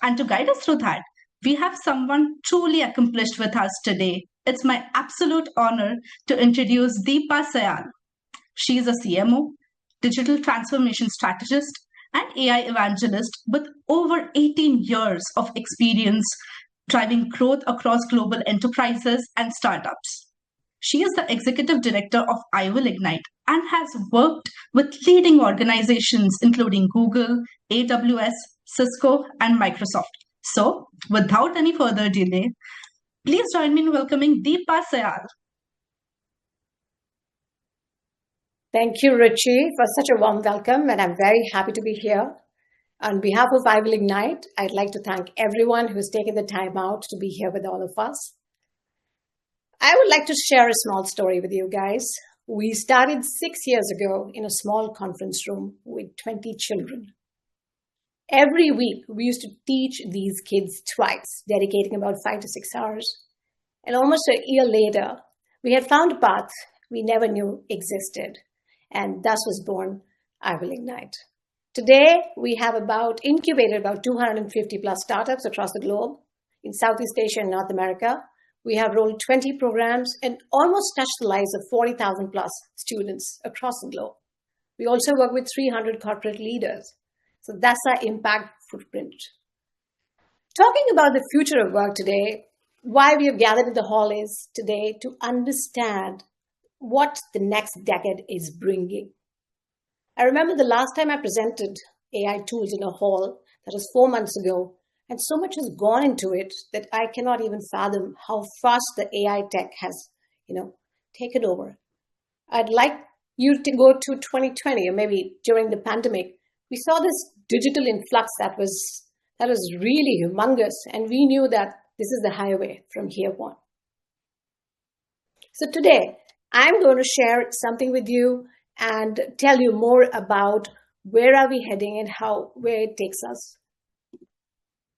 And to guide us through that, we have someone truly accomplished with us today. It's my absolute honor to introduce Deepa Sayal. She is a CMO, digital transformation strategist, and AI evangelist with over 18 years of experience driving growth across global enterprises and startups. She is the executive director of IWIL Ignite and has worked with leading organizations including Google, AWS, Cisco, and Microsoft. So, without any further delay, please join me in welcoming Deepa Sayal. Thank you, Richie, for such a warm welcome, and I'm very happy to be here. On behalf of IWIL Ignite, I'd like to thank everyone who's taken the time out to be here with all of us. I would like to share a small story with you guys. We started 6 years ago in a small conference room with 20 children. Every week, we used to teach these kids twice, dedicating about 5 to 6 hours. And almost a year later, we had found a path we never knew existed. And thus was born IWIL Ignite. Today, we have incubated about 250 plus startups across the globe in Southeast Asia and North America. We have rolled 20 programs and almost touched the lives of 40,000 plus students across the globe. We also work with 300 corporate leaders. So that's our impact footprint. Talking about the future of work today, why we have gathered in the hall is today to understand what the next decade is bringing. I remember the last time I presented AI tools in a hall, that was 4 months ago, and so much has gone into it that I cannot even fathom how fast the AI tech has, taken over. I'd like you to go to 2020 or maybe during the pandemic. We saw this digital influx that was really humongous, and we knew that this is the highway from here on. So today, I'm going to share something with you and tell you more about where are we heading and where it takes us.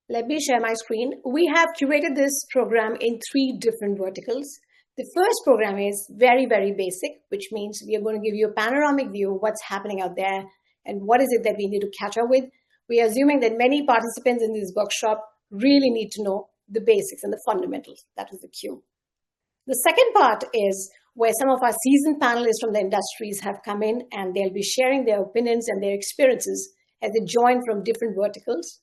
Let me share my screen. We have curated this program in 3 different verticals. The first program is very, very basic, which means we are going to give you a panoramic view of what's happening out there and what is it that we need to catch up with. We are assuming that many participants in this workshop really need to know the basics and the fundamentals. That is the cue. The second part is where some of our seasoned panelists from the industries have come in, and they'll be sharing their opinions and their experiences as they join from different verticals.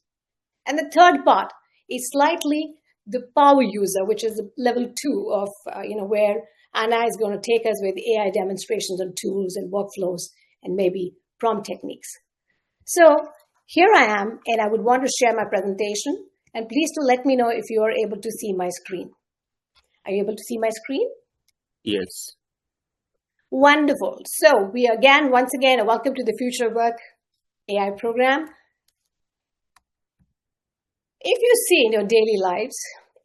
And the third part is slightly the power user, which is level 2 of, where Anna is going to take us with AI demonstrations on tools and workflows and maybe prompt techniques. So here I am, and I would want to share my presentation. And please do let me know if you are able to see my screen. Are you able to see my screen? Yes. Wonderful. So we once again, welcome to the Future of Work AI program. If you see in your daily lives,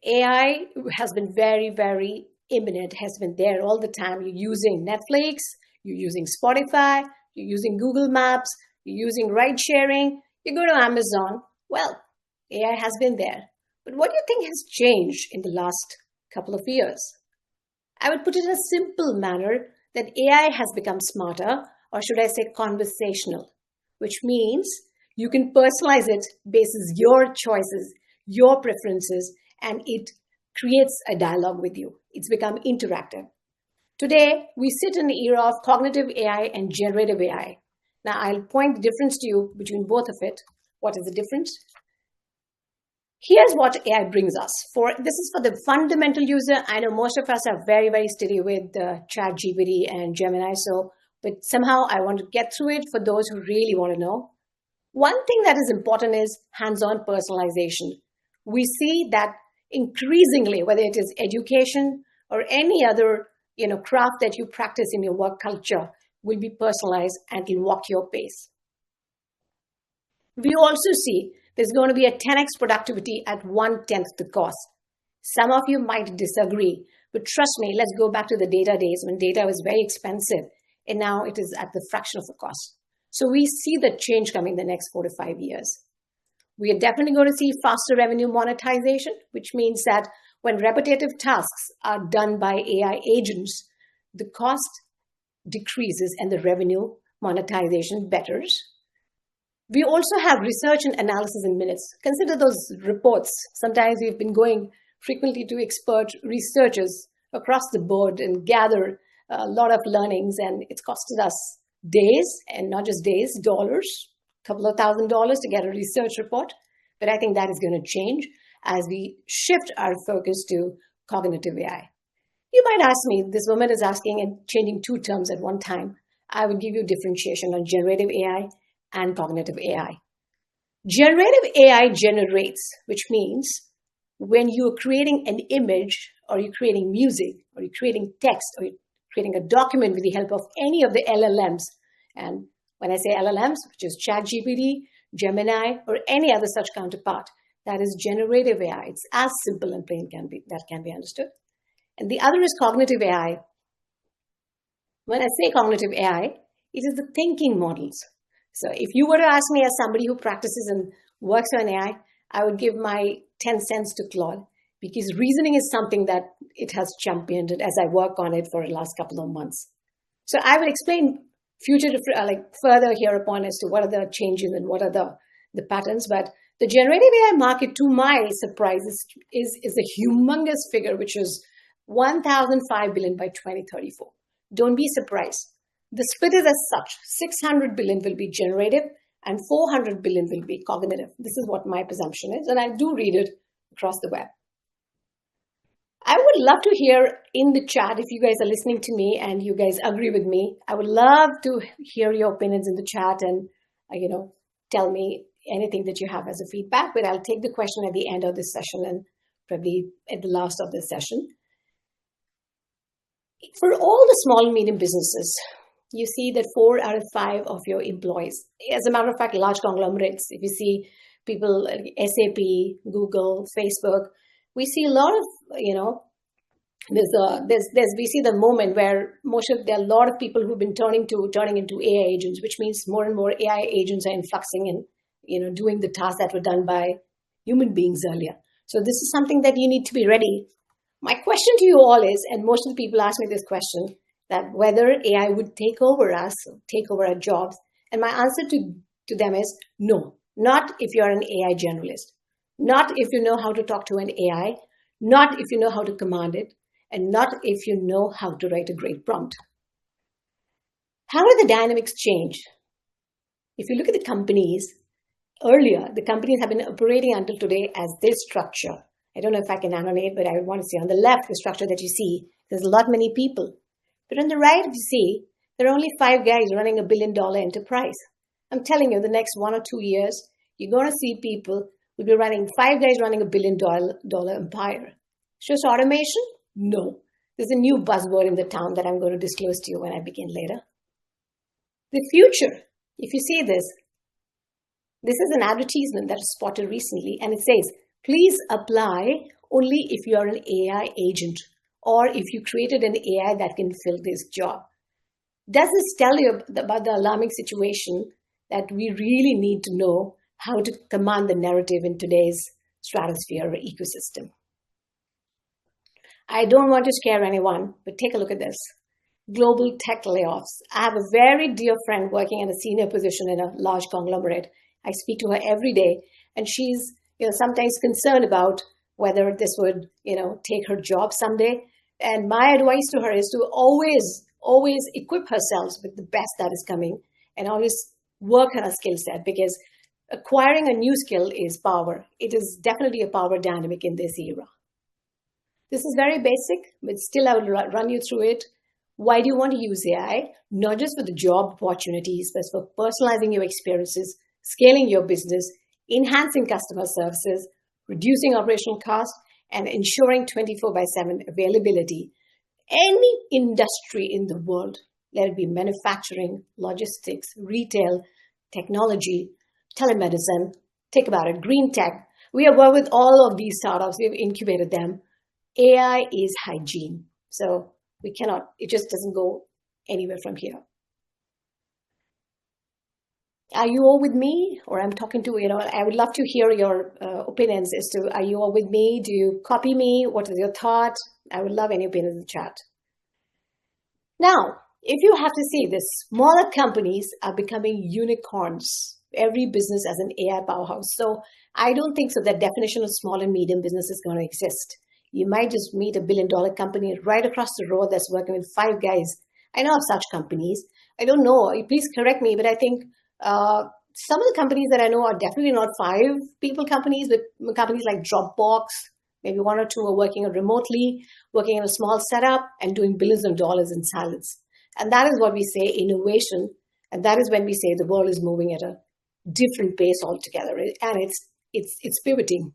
AI has been very, very imminent, has been there all the time. You're using Netflix, you're using Spotify, you're using Google Maps, you're using ride sharing, you go to Amazon. Well, AI has been there. But what do you think has changed in the last couple of years? I would put it in a simple manner that AI has become smarter, or should I say conversational, which means you can personalize it based on your choices, your preferences, and it creates a dialogue with you. It's become interactive. Today, we sit in the era of cognitive AI and generative AI. Now, I'll point the difference to you between both of it. What is the difference? Here's what AI brings us. This is for the fundamental user. I know most of us are very, very steady with ChatGPT and Gemini, but somehow I want to get through it for those who really want to know. One thing that is important is hands-on personalization. We see that increasingly, whether it is education or any other craft that you practice in your work culture, will be personalized and will walk your pace. We also see there's going to be a 10x productivity at 1/10 the cost. Some of you might disagree, but trust me, let's go back to the data days when data was very expensive, and now it is at the fraction of the cost. So we see the change coming in the next 4 to 5 years. We are definitely going to see faster revenue monetization, which means that when repetitive tasks are done by AI agents, the cost decreases and the revenue monetization betters. We also have research and analysis in minutes. Consider those reports. Sometimes we've been going frequently to expert researchers across the board and gather a lot of learnings, and it's costed us days, and not just days, dollars, a couple of $1,000 to get a research report. But I think that is going to change as we shift our focus to cognitive AI. You might ask me, this woman is asking and changing two terms at one time. I will give you differentiation on generative AI and cognitive AI. Generative AI generates, which means when you're creating an image, or you're creating music, or you're creating text, or you're creating a document with the help of any of the LLMs. And when I say LLMs, which is ChatGPT, Gemini, or any other such counterpart, that is generative AI. It's as simple and plain that can be understood. And the other is cognitive AI. When I say cognitive AI, it is the thinking models. So if you were to ask me as somebody who practices and works on AI, I would give my 10 cents to Claude, because reasoning is something that it has championed as I work on it for the last couple of months. So I will explain further hereupon as to what are the changes and what are the patterns. But the generative AI market, to my surprise, is a humongous figure, which is 1,005 billion by 2034. Don't be surprised. The split is as such: 600 billion will be generative and 400 billion will be cognitive. This is what my presumption is, and I do read it across the web. I would love to hear in the chat, if you guys are listening to me and you guys agree with me, I would love to hear your opinions in the chat and, tell me anything that you have as a feedback. But I'll take the question at the end of this session and probably at the last of this session. For all the small and medium businesses, you see that 4 out of 5 of your employees, as a matter of fact, large conglomerates, if you see people like SAP, Google, Facebook, we see a lot of, we see the moment where there are a lot of people who've been turning into AI agents, which means more and more AI agents are influxing and, doing the tasks that were done by human beings earlier. So this is something that you need to be ready. My question to you all is, and most of the people ask me this question, that whether AI would take over us, take over our jobs. And my answer to them is no, not if you're an AI generalist, not if you know how to talk to an AI, not if you know how to command it, and not if you know how to write a great prompt. How do the dynamics change? If you look at the companies, earlier, the companies have been operating until today as this structure. I don't know if I can animate, but I want to see on the left, the structure that you see, there's a lot many people. But on the right, you see, there are only 5 guys running a $1 billion enterprise. I'm telling you, the next 1 or 2 years, you're going to see people will be running 5 guys running a $1 billion empire. Just automation? No. There's a new buzzword in the town that I'm going to disclose to you when I begin later. The future, if you see this is an advertisement that was spotted recently, and it says, please apply only if you are an AI agent or if you created an AI that can fill this job. Does this tell you about the alarming situation that we really need to know how to command the narrative in today's stratosphere or ecosystem? I don't want to scare anyone, but take a look at this. Global tech layoffs. I have a very dear friend working in a senior position in a large conglomerate. I speak to her every day, and she's sometimes concerned about whether this would take her job someday. And my advice to her is to always equip herself with the best that is coming and always work on a skill set, because acquiring a new skill is power. It is definitely a power dynamic in this era. This is very basic, but still I will run you through it. Why do you want to use AI? Not just for the job opportunities, but for personalizing your experiences, scaling your business, enhancing customer services, reducing operational costs, and ensuring 24/7 availability. Any industry in the world, let it be manufacturing, logistics, retail, technology, telemedicine, think about it, green tech. We have worked with all of these startups. We have incubated them. AI is hygiene. So it just doesn't go anywhere from here. Are you all with me? Or I'm talking to, I would love to hear your opinions as to, are you all with me? Do you copy me? What is your thought? I would love any opinions in the chat. Now, if you have to see this, smaller companies are becoming unicorns. every business as an AI powerhouse. So I don't think so that definition of small and medium business is going to exist. You might just meet $1 billion company right across the road that's working with 5 guys. I know of such companies. I don't know. Please correct me, but I think some of the companies that I know are definitely not 5 people companies, but companies like Dropbox, maybe 1 or 2 are working remotely, working in a small setup and doing billions of dollars in silence. And that is what we say innovation. And that is when we say the world is moving at a different pace altogether. And it's pivoting.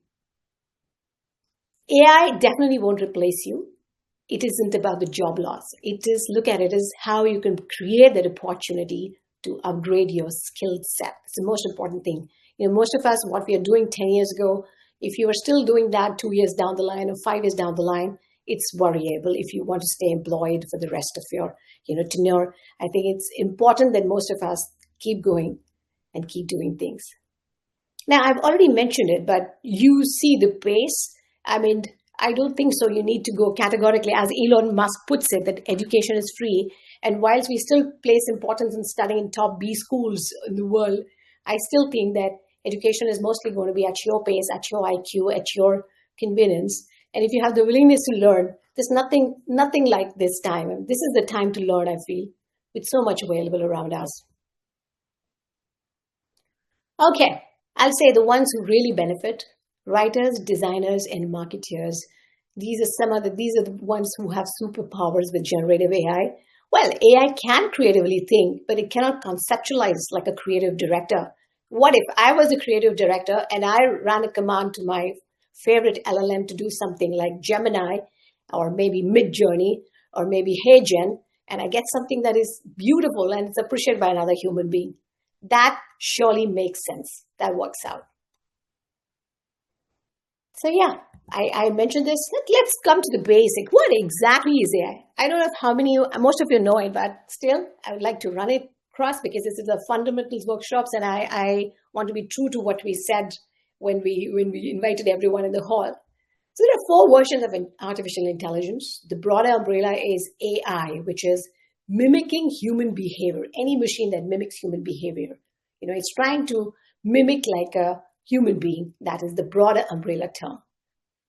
AI definitely won't replace you. It isn't about the job loss. It is, look at it as how you can create that opportunity to upgrade your skill set. It's the most important thing. Most of us, what we are doing 10 years ago, if you are still doing that 2 years down the line or 5 years down the line, it's worryable if you want to stay employed for the rest of your, tenure. I think it's important that most of us keep going and keep doing things. Now, I've already mentioned it, but you see the pace. I mean, I don't think so. You need to go categorically, as Elon Musk puts it, that education is free. And whilst we still place importance in studying in top B schools in the world, I still think that education is mostly going to be at your pace, at your IQ, at your convenience. And if you have the willingness to learn, there's nothing like this time. And this is the time to learn, I feel, with so much available around us. Okay, I'll say the ones who really benefit: writers, designers, and marketeers. These are the ones who have superpowers with generative AI. Well, AI can creatively think, but it cannot conceptualize like a creative director. What if I was a creative director and I ran a command to my favorite LLM to do something like Gemini or maybe Midjourney or maybe HeyGen, and I get something that is beautiful and it's appreciated by another human being? That surely makes sense. That works out. So yeah, I mentioned this. Let's come to the basic. What exactly is AI? I don't know how many, most of you know it, but still, I would like to run it across because this is a fundamentals workshops, and I want to be true to what we said when we invited everyone in the hall. So there are 4 versions of artificial intelligence. The broader umbrella is AI, which is mimicking human behavior. Any machine that mimics human behavior. It's trying to mimic like a human being. That is the broader umbrella term.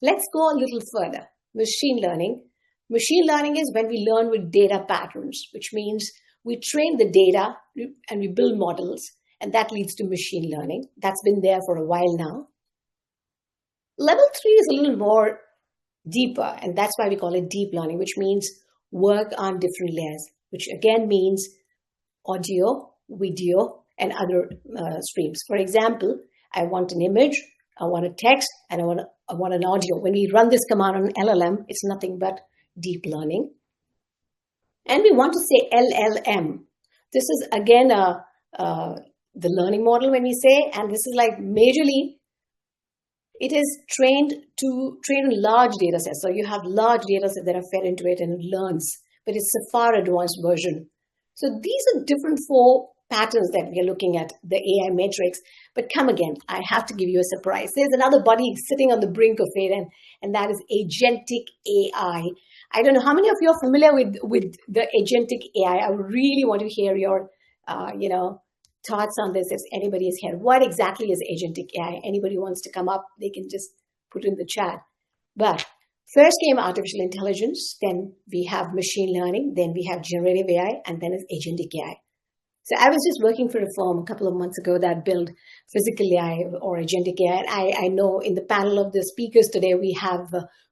Let's go a little further. Machine learning. Machine learning is when we learn with data patterns, which means we train the data and we build models, and that leads to machine learning. That's been there for a while now. Level 3 is a little more deeper, and that's why we call it deep learning, which means work on different layers, which again means audio, video, and other streams. For example, I want an image, I want a text, and I want an audio. When we run this command on LLM, it's nothing but deep learning. And we want to say LLM. This is again the learning model when we say, and this is like majorly, it is trained on large data sets. So you have large data sets that are fed into it and it learns, but it's a far advanced version. So these are different 4 patterns that we are looking at, the AI matrix. But come again, I have to give you a surprise. There's another body sitting on the brink of it, and that is agentic AI. I don't know how many of you are familiar with the agentic AI. I really want to hear your, thoughts on this. If anybody is here, what exactly is agentic AI? Anybody wants to come up, they can just put in the chat. But first came artificial intelligence, then we have machine learning, then we have generative AI, and then it's agentic AI. So I was just working for a firm a couple of months ago that built physical AI or agentic AI. And I know in the panel of the speakers today, we have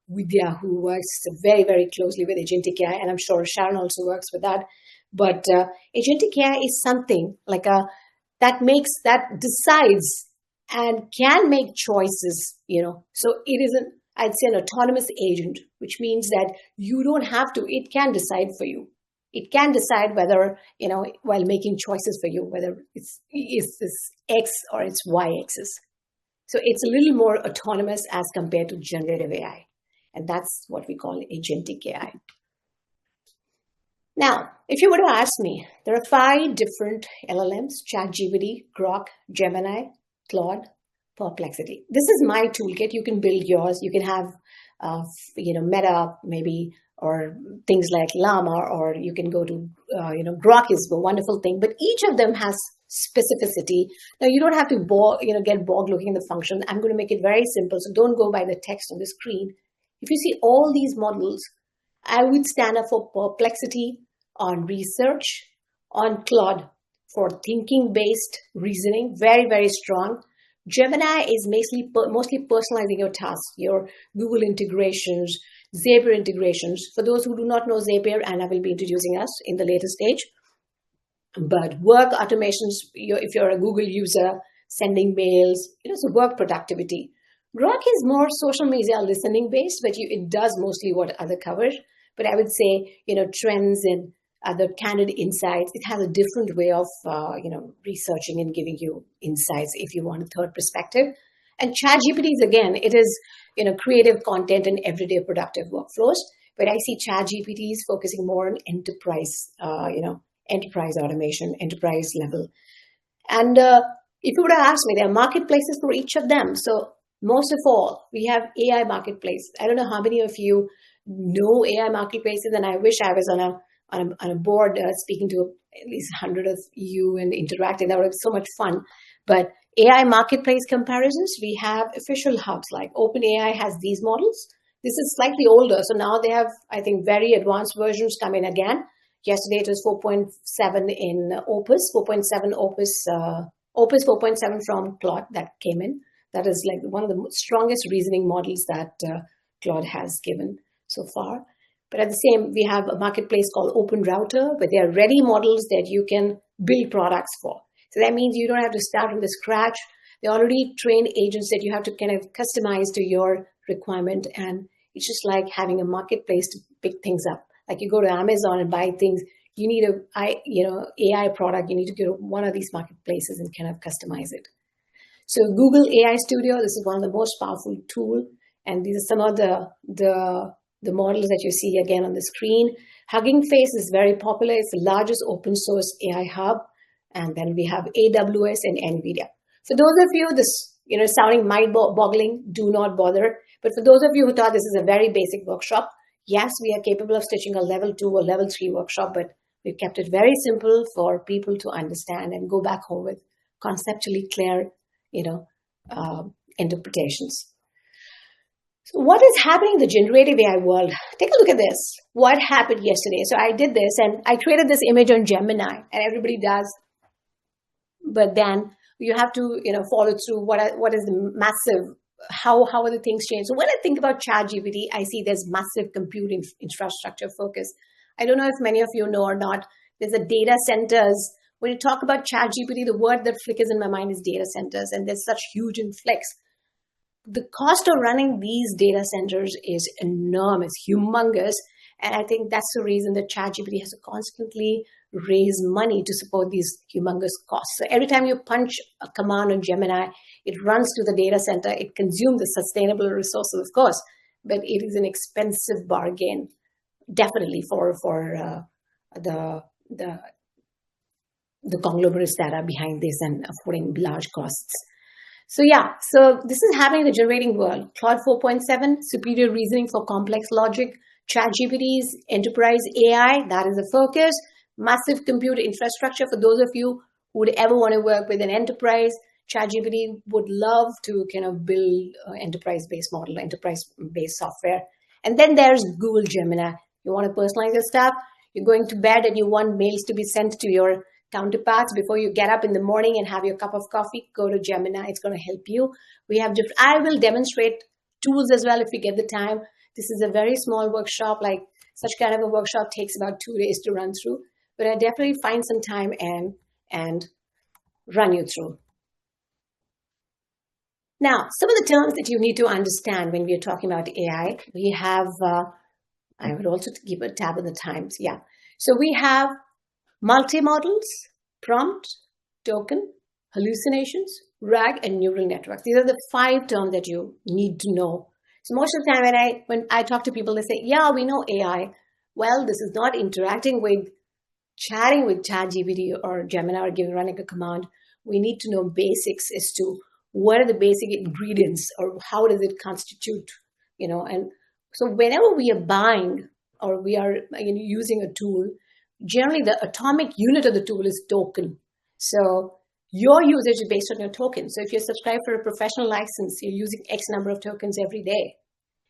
Vidya, who works very, very closely with agentic AI. And I'm sure Sharon also works with that. But agentic AI is something like that decides and can make choices, So it isn't, I'd say, an autonomous agent, which means that you don't have to, it can decide for you. It can decide whether, while making choices for you, whether it's this X or it's Y axis. So it's a little more autonomous as compared to generative AI. And that's what we call agentic AI. Now, if you were to ask me, there are 5 different LLMs: ChatGPT, Grok, Gemini, Claude, Perplexity. This is my toolkit. You can build yours. You can have, Meta maybe, or things like Llama, or you can go to, Grok is a wonderful thing. But each of them has specificity. Now, you don't have to get bogged looking at the function. I'm going to make it very simple, so don't go by the text on the screen. If you see all these models, I would stand up for Perplexity on research, on Claude for thinking-based reasoning, very, very strong. Gemini is mostly personalizing your tasks, your Google integrations, Zapier integrations. For those who do not know Zapier, Anna will be introducing us in the later stage. But work automations, if you're a Google user, sending mails, so work productivity. Grok is more social media listening based, but it does mostly what other covers. But I would say, trends and other candid insights, it has a different way of, researching and giving you insights if you want a third perspective. And ChatGPT is, again, it is, creative content and everyday productive workflows. But I see ChatGPT is focusing more on enterprise, enterprise automation, enterprise level. And if you would have asked me, there are marketplaces for each of them. So most of all, we have AI marketplace. I don't know how many of you know AI marketplaces, and I wish I was on a board speaking to at least 100 of you and interacting. That would have been so much fun. But AI marketplace comparisons, we have official hubs like OpenAI has these models. This is slightly older, so now they have, I think, very advanced versions come in again. Yesterday it was 4.7 in Opus, 4.7 Opus 4.7 from Claude that came in. That is like one of the strongest reasoning models that Claude has given so far. But at the same, we have a marketplace called Open Router, where there are ready models that you can build products for. So that means you don't have to start from the scratch. They already trained agents that you have to kind of customize to your requirement. And it's just like having a marketplace to pick things up. Like you go to Amazon and buy things, you need AI product, you need to go to one of these marketplaces and kind of customize it. So Google AI Studio, this is one of the most powerful tools. And these are some of the models that you see again on the screen. Hugging Face is very popular. It's the largest open source AI hub. And then we have AWS and NVIDIA. For those of you, this sounding mind-boggling, do not bother. But for those of you who thought this is a very basic workshop, yes, we are capable of stitching a level 2 or level 3 workshop, but we've kept it very simple for people to understand and go back home with conceptually clear, interpretations. So what is happening in the generative AI world? Take a look at this. What happened yesterday? So I did this and I created this image on Gemini, and everybody does. But then you have to, follow through what is the massive, how are the things changed? So when I think about ChatGPT, I see there's massive compute infrastructure focus. I don't know if many of you know or not, there's a data centers. When you talk about ChatGPT, the word that flickers in my mind is data centers, and there's such huge influx. The cost of running these data centers is enormous, humongous. And I think that's the reason that ChatGPT has to constantly raise money to support these humongous costs. So every time you punch a command on Gemini, it runs to the data center. It consumes the sustainable resources, of course, but it is an expensive bargain, definitely for the conglomerates that are behind this and affording large costs. So yeah, so this is happening in the generating world. Claude 4.7, superior reasoning for complex logic. ChatGPT's enterprise AI, that is the focus. Massive compute infrastructure for those of you who would ever want to work with an enterprise. ChatGPT would love to kind of build an enterprise-based model, enterprise-based software. And then there's Google Gemini. You want to personalize your stuff. You're going to bed and you want mails to be sent to your counterparts before you get up in the morning and have your cup of coffee. Go to Gemini. It's going to help you. We have different. I will demonstrate tools as well if we get the time. This is a very small workshop. Like such kind of a workshop takes about 2 days to run through. But I definitely find some time and run you through. Now, some of the terms that you need to understand when we are talking about AI, we have, I would also keep a tab on the times. Yeah. So we have multimodals, prompt, token, hallucinations, RAG, and neural networks. These are the 5 terms that you need to know. So most of the time when I talk to people, they say, yeah, we know AI. Well, this is not interacting with chatting with ChatGPT or Gemini or running a command. We need to know basics as to what are the basic ingredients or how does it constitute, and so whenever we are buying or we are using a tool, generally the atomic unit of the tool is token. So Your usage is based on your tokens. So if you're subscribed for a professional license, you're using X number of tokens every day.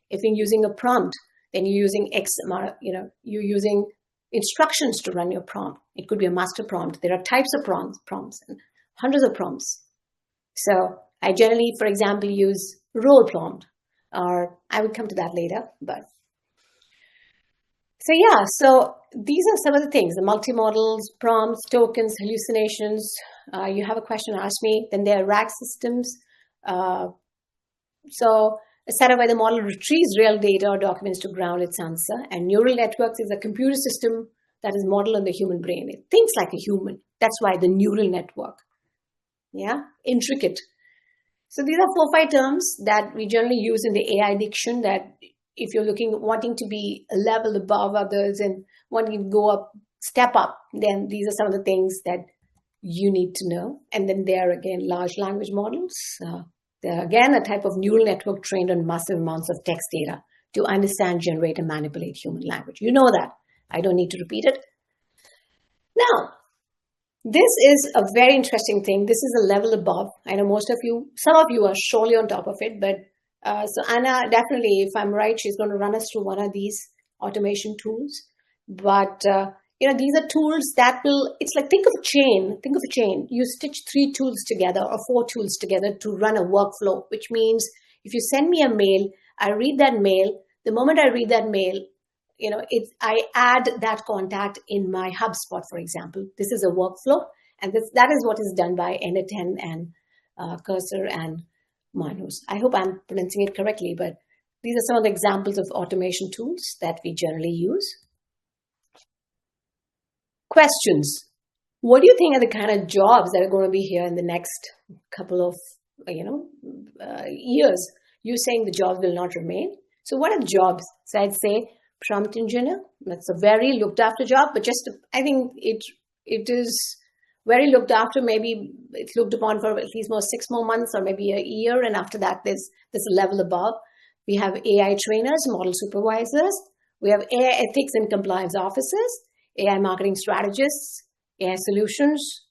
If you're using a prompt, then you're using X amount, you're using instructions to run your prompt. It could be a master prompt. There are types of prompts and hundreds of prompts. So I generally, for example, use role prompt, or I will come to that later. But so yeah, so these are some of the things: the multimodals, prompts, tokens, hallucinations. You have a question, ask me. Then there are RAG systems. So a setup where the model retrieves real data or documents to ground its answer. And neural networks is a computer system that is modeled on the human brain. It thinks like a human. That's why the neural network. Yeah, intricate. So these are 4-5 terms that we generally use in the AI diction, that if you're wanting to be a level above others and wanting to go up, step up, then these are some of the things that you need to know. And then there are, again, large language models. They're, again, a type of neural network trained on massive amounts of text data to understand, generate, and manipulate human language. You know that. I don't need to repeat it. Now, this is a very interesting thing. This is a level above. I know some of you are surely on top of it, but so Anna, definitely, if I'm right, she's going to run us through one of these automation tools. But, these are tools that it's like, think of a chain. You stitch 3 tools together or 4 tools together to run a workflow, which means if you send me a mail, I read that mail. The moment I read that mail, I add that contact in my HubSpot, for example. This is a workflow, and that is what is done by N10 and Cursor and Manus. I hope I'm pronouncing it correctly, but these are some of the examples of automation tools that we generally use. Questions. What do you think are the kind of jobs that are going to be here in the next couple of years? You're saying the jobs will not remain. So what are the jobs? So I'd say prompt engineer. That's a very looked after job, but I think it is very looked after. Maybe it's looked upon for at least 6 more months or maybe a year, and after that there's a level above. We have AI trainers, model supervisors. We have AI ethics and compliance officers, AI marketing strategists, AI solutions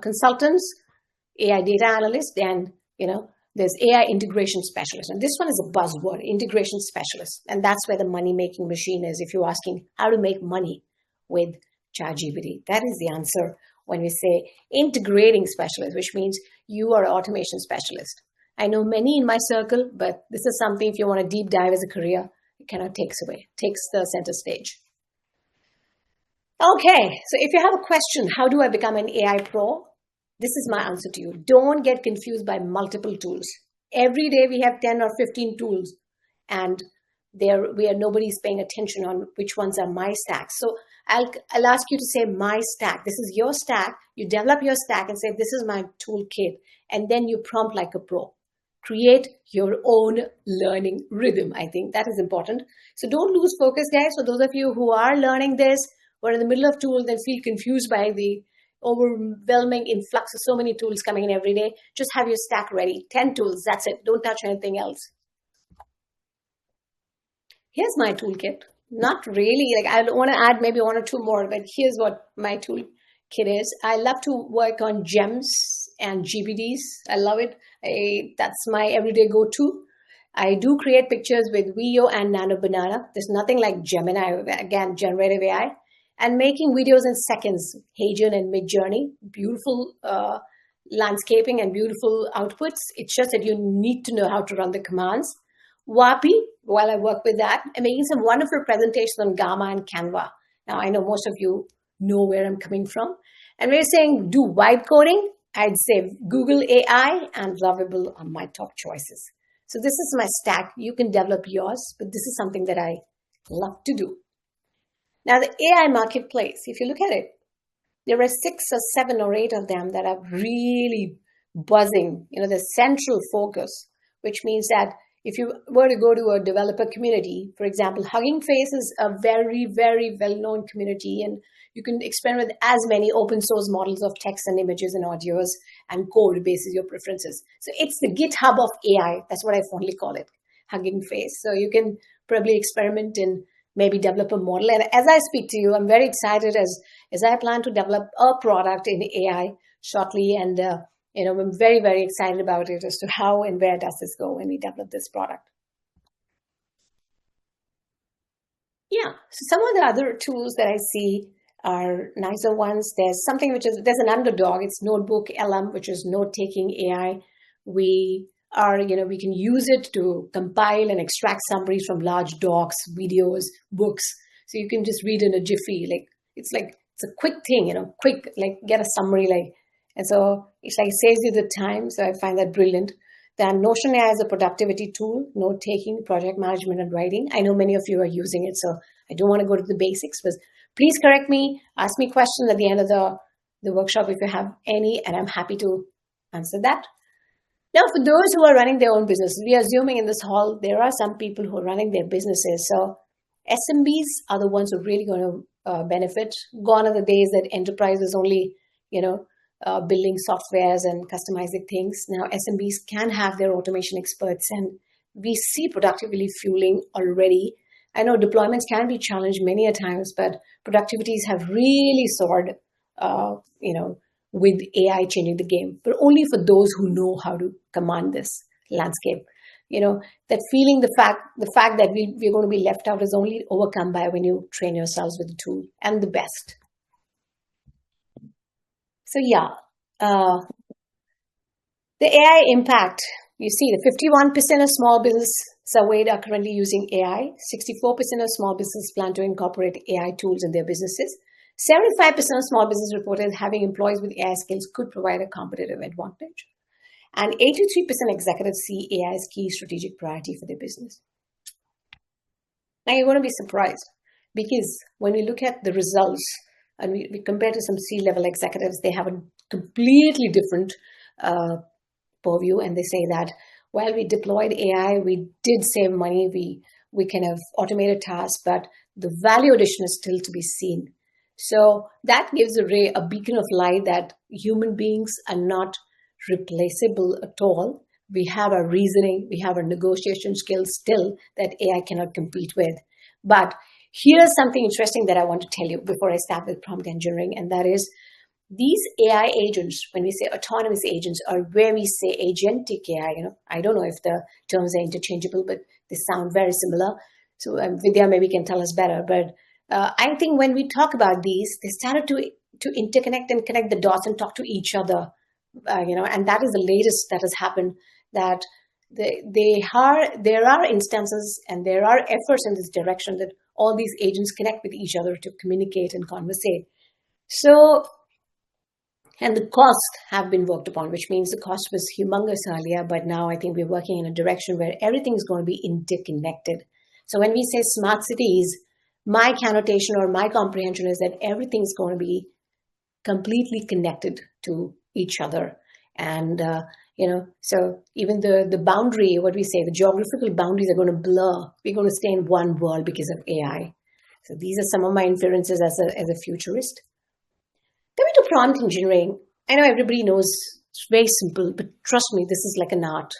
consultants, AI data analysts, and there's AI integration specialist. And this one is a buzzword, integration specialist. And that's where the money-making machine is. If you're asking how to make money with ChatGPT, that is the answer when we say integrating specialist, which means you are an automation specialist. I know many in my circle, but this is something, if you want to deep dive as a career, it cannot takes the center stage. Okay, so if you have a question, how do I become an AI pro? This is my answer to you. Don't get confused by multiple tools. Every day we have 10 or 15 tools, and nobody's paying attention on which ones are my stacks. So I'll ask you to say my stack. This is your stack. You develop your stack and say, this is my toolkit. And then you prompt like a pro. Create your own learning rhythm. I think that is important. So don't lose focus, guys. For those of you who are learning this, or in the middle of tools and feel confused by the overwhelming influx of so many tools coming in every day, just have your stack ready. 10 tools, that's it. Don't touch anything else. Here's my toolkit. Not really, I want to add maybe 1 or 2 more, but here's what my toolkit is. I love to work on gems and GPTs. I love it. That's my everyday go-to. I do create pictures with Veo and Nano Banana. There's nothing like Gemini, again, generative AI. And making videos in seconds, Hagen and Midjourney, beautiful landscaping and beautiful outputs. It's just that you need to know how to run the commands. Wapi, while I work with that, and making some wonderful presentations on Gamma and Canva. Now, I know most of you know where I'm coming from. And when you're saying do vibe coding, I'd say Google AI and Lovable are my top choices. So this is my stack. You can develop yours, but this is something that I love to do. Now, the AI marketplace, if you look at it, there are 6 or 7 or 8 of them that are really buzzing, the central focus, which means that if you were to go to a developer community, for example, Hugging Face is a very, very well-known community, and you can experiment with as many open source models of text and images and audios and code basis your preferences. So it's the GitHub of AI. That's what I fondly call it, Hugging Face. So you can probably experiment and maybe develop a model. And as I speak to you, I'm very excited as I plan to develop a product in AI shortly. And, I'm very, very excited about it as to how and where does this go when we develop this product. Yeah. So some of the other tools that I see are nicer ones. There's something there's an underdog. It's Notebook LM, which is note-taking AI. We can use it to compile and extract summaries from large docs, videos, books. So you can just read in a jiffy. It's a quick thing, quick, get a summary, and so it's like it saves you the time. So I find that brilliant. Then Notion AI is a productivity tool, note taking, project management, and writing. I know many of you are using it, so I don't want to go to the basics, but please correct me, ask me questions at the end of the workshop if you have any, and I'm happy to answer that. Now, for those who are running their own businesses, we are assuming in this hall, there are some people who are running their businesses. So SMBs are the ones who are really going to benefit. Gone are the days that enterprise is only, building softwares and customizing things. Now, SMBs can have their automation experts, and we see productivity fueling already. I know deployments can be challenged many a times, but productivities have really soared, with AI changing the game, but only for those who know how to command this landscape. That feeling, the fact that we're going to be left out is only overcome by when you train yourselves with the tool and the best. So yeah, the AI impact, you see the 51% of small business surveyed are currently using AI. 64% of small businesses plan to incorporate AI tools in their businesses. 75% of small business reported having employees with AI skills could provide a competitive advantage. And 83% executives see AI as key strategic priority for their business. Now you're going to be surprised because when we look at the results and we compare to some C-level executives, they have a completely different purview, and they say that while we deployed AI, we did save money, we kind of automated tasks, but the value addition is still to be seen. So that gives a beacon of light that human beings are not replaceable at all. We have our reasoning, we have our negotiation skills still that AI cannot compete with. But here's something interesting that I want to tell you before I start with prompt engineering, and that is these AI agents, when we say autonomous agents, or where we say agentic AI, I don't know if the terms are interchangeable, but they sound very similar. So Vidya maybe can tell us better. But I think when we talk about these, they started to interconnect and connect the dots and talk to each other, and that is the latest that has happened, that there are instances and there are efforts in this direction that all these agents connect with each other to communicate and conversate. So, and the costs have been worked upon, which means the cost was humongous earlier, but now I think we're working in a direction where everything is going to be interconnected. So when we say smart cities, my connotation or my comprehension is that everything's going to be completely connected to each other. And, so even the boundary, what we say, the geographical boundaries are going to blur. We're going to stay in one world because of AI. So these are some of my inferences as a futurist. Coming to prompt engineering, I know everybody knows it's very simple, but trust me, this is like an art.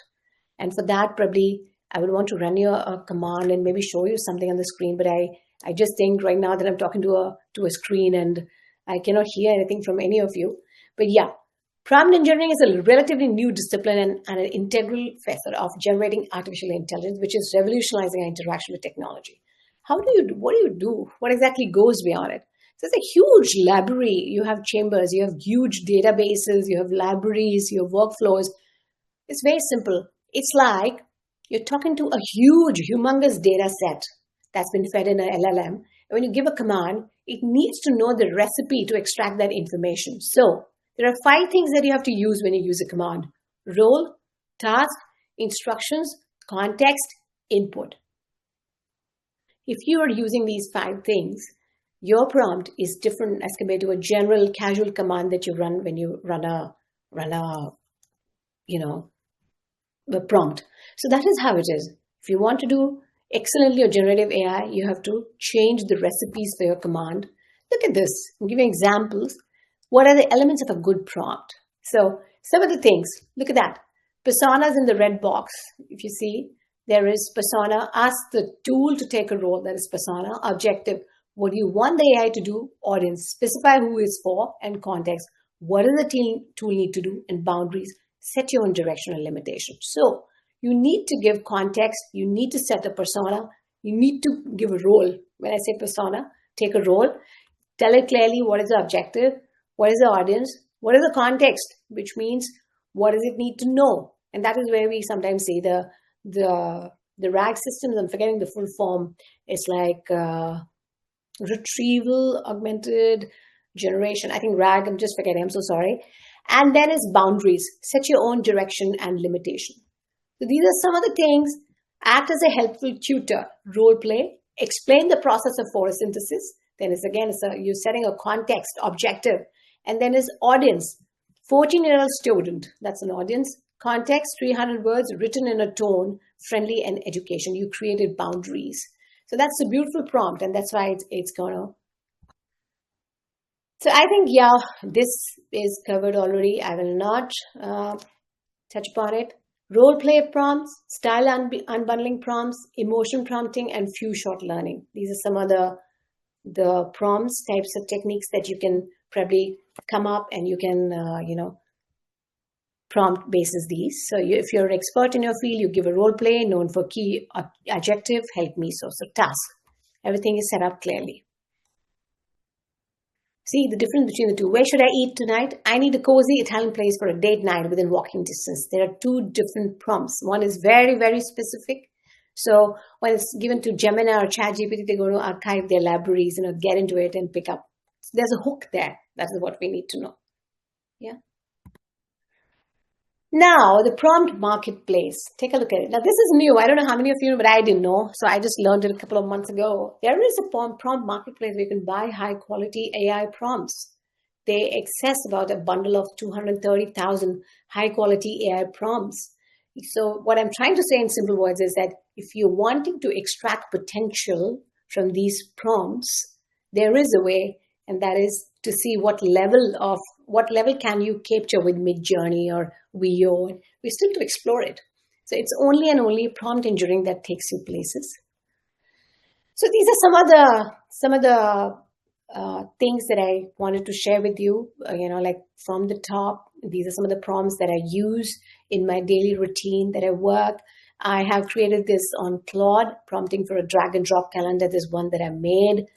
And for that, probably I would want to run you a command and maybe show you something on the screen, but I just think right now that I'm talking to a screen and I cannot hear anything from any of you. But yeah, prompt engineering is a relatively new discipline and an integral facet of generating artificial intelligence, which is revolutionizing our interaction with technology. What do you do? What exactly goes beyond it? So it's a huge library. You have chambers, you have huge databases, you have libraries, you have workflows. It's very simple. It's like you're talking to a huge, humongous data set that's been fed in an LLM. And when you give a command, it needs to know the recipe to extract that information. So there are 5 things that you have to use when you use a command: role, task, instructions, context, input. If you are using these 5 things, your prompt is different as compared to a general casual command that you run when you run a prompt. So that is how it is. If you want to do excellently with generative AI, you have to change the recipes for your command. Look at this. I'll give you examples. What are the elements of a good prompt? So some of the things, look at that. Personas in the red box. If you see, there is persona. Ask the tool to take a role, that is persona. Objective, what do you want the AI to do? Audience, specify who it's for, and context. what does the tool need to do, and boundaries. Set your own direction and limitation. So you need to give context. You need to set a persona. You need to give a role. When I say persona, take a role. Tell it clearly what is the objective, what is the audience, what is the context, which means what does it need to know. And that is where we sometimes say the RAG systems, I'm forgetting the full form, it's like retrieval, augmented generation. I think RAG, I'm just forgetting, I'm so sorry. And then is boundaries. Set your own direction and limitation. So these are some of the things. Act as a helpful tutor, role play, explain the process of photosynthesis. Then you're setting a context, objective. And then is audience, 14-year-old student, that's an audience. Context, 300 words, written in a tone, friendly and education. You created boundaries. So that's a beautiful prompt, and that's why it's going to. So I think, yeah, this is covered already. I will not touch upon it. Role play prompts, style unbundling prompts, emotion prompting, and few short learning. These are some of the prompts, types of techniques that you can probably come up and you can, prompt basis these. So if you're an expert in your field, you give a role play known for key adjective, help me, so task. Everything is set up clearly. See the difference between the two. Where should I eat tonight? I need a cozy Italian place for a date night within walking distance. There are two different prompts. One is very, very specific. So when it's given to Gemini or ChatGPT, they're going to archive their libraries, get into it and pick up. So there's a hook there. That's what we need to know. Yeah. Now, the prompt marketplace. Take a look at it. Now, this is new. I don't know how many of you know, but I didn't know. So I just learned it a couple of months ago. There is a prompt marketplace where you can buy high-quality AI prompts. They access about a bundle of 230,000 high-quality AI prompts. So what I'm trying to say in simple words is that if you're wanting to extract potential from these prompts, there is a way, and that is to see what level can you capture with Midjourney or Veo. We still to explore it. So it's only and only prompt engineering that takes you places. So these are some of the things that I wanted to share with you. Like from the top, these are some of the prompts that I use in my daily routine that I work. I have created this on Claude, prompting for a drag and drop calendar. There's one that I made,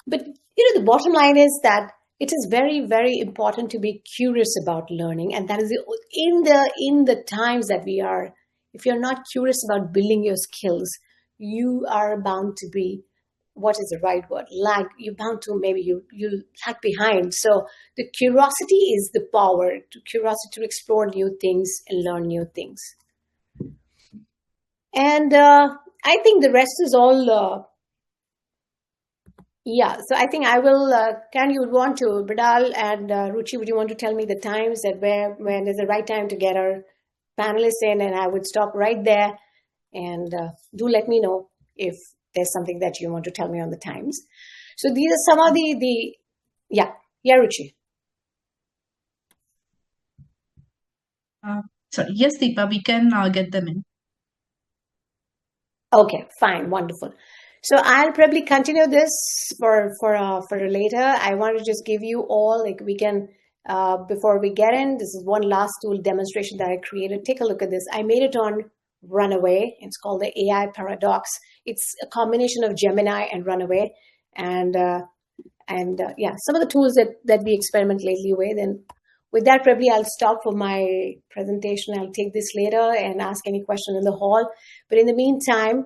but the bottom line is that it is very, very important to be curious about learning. And that is in the times that we are, if you're not curious about building your skills, you are bound to be, what is the right word? Lag. You're bound to, maybe you lag behind. So the curiosity is the power, curiosity to explore new things and learn new things. And I think the rest is all. Yeah, so I think I will, you would want to, Bridal and Ruchi, would you want to tell me the times that when is the right time to get our panelists in, and I would stop right there, and do let me know if there's something that you want to tell me on the times. So these are some of yeah, Ruchi. Sorry, yes, Deepa, we can get them in. Okay, fine, wonderful. So I'll probably continue this for later. I want to just give you all, we can, before we get in, this is one last tool demonstration that I created. Take a look at this. I made it on Runaway. It's called the AI Paradox. It's a combination of Gemini and Runaway. And yeah, some of the tools that we experiment lately with. And with that, probably I'll stop for my presentation. I'll take this later and ask any question in the hall. But in the meantime,